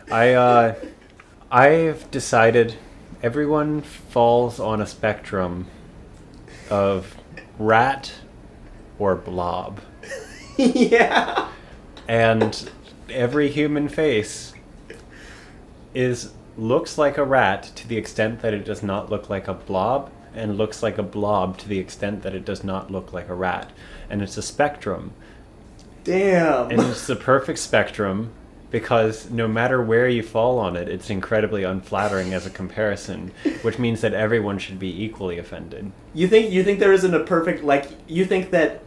Okay. I've decided everyone falls on a spectrum of rat or blob. Yeah. And every human face looks like a rat to the extent that it does not look like a blob, and looks like a blob to the extent that it does not look like a rat. And it's a spectrum. Damn. And it's the perfect spectrum because no matter where you fall on it, it's incredibly unflattering as a comparison, which means that everyone should be equally offended. You think there isn't a perfect, like, you think that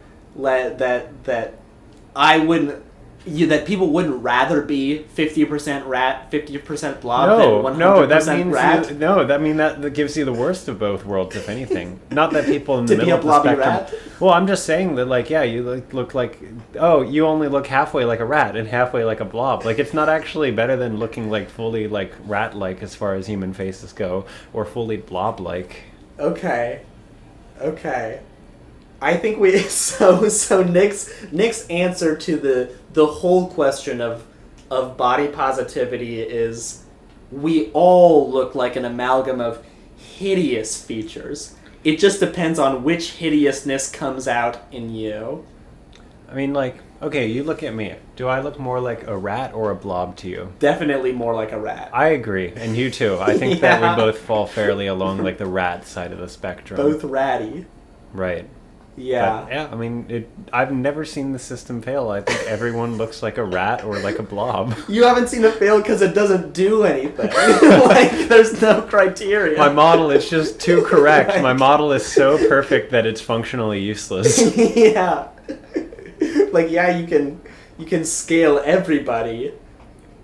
I wouldn't, that people wouldn't rather be 50% rat, 50% blob than 100% rat? That gives you the worst of both worlds, if anything. Not that people in the To be middle a of the blobby spectrum. rat? Well, I'm just saying that, like, yeah, you look like, oh, you only look halfway like a rat and halfway like a blob. Like, it's not actually better than looking like fully like rat-like as far as human faces go, or fully blob-like. Okay. I think so Nick's answer to the whole question of body positivity is we all look like an amalgam of hideous features. It just depends on which hideousness comes out in you. I mean, like, okay, you look at me. Do I look more like a rat or a blob to you? Definitely more like a rat. I agree, and you too. I think Yeah. that we both fall fairly along like the rat side of the spectrum. Both ratty. Right. Yeah. But, yeah, I mean, I've never seen the system fail. I think everyone looks like a rat or like a blob. You haven't seen it fail because it doesn't do anything. Like, there's no criteria. My model is just too correct. Right. My model is so perfect that it's functionally useless. Yeah. Like, yeah, you can scale everybody,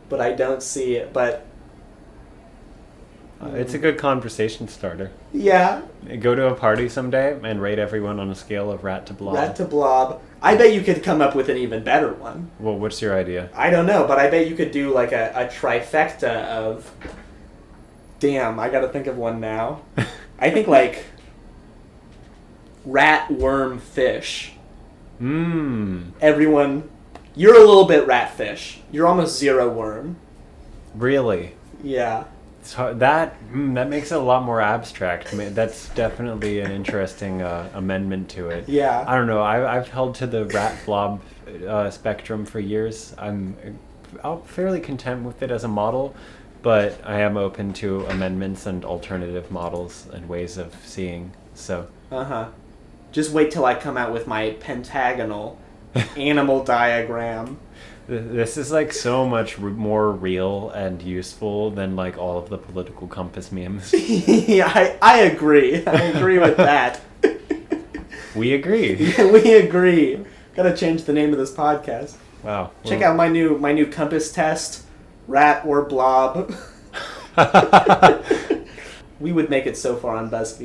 but I don't see it. But It's a good conversation starter. yeah, Go to a party someday and rate everyone on a scale of rat to blob. rat to blob. I bet you could come up with an even better one. Well, what's your idea? I don't know, but I bet you could do like a trifecta of... Damn, I gotta think of one now. I think like rat, worm, fish. Everyone, you're a little bit rat fish. You're almost zero worm. Really? Yeah. It's hard. That makes it a lot more abstract. I mean, that's definitely an interesting amendment to it. Yeah. I don't know. I've held to the rat blob spectrum for years. I'm fairly content with it as a model, but I am open to amendments and alternative models and ways of seeing. So. Just wait till I come out with my pentagonal animal diagram. This is like so much more real and useful than like all of the political compass memes. Yeah, I agree. I agree with that. We agree. We agree. Gotta change the name of this podcast. Wow. Check out my new compass test, rat or blob. We would make it so far on BuzzFeed.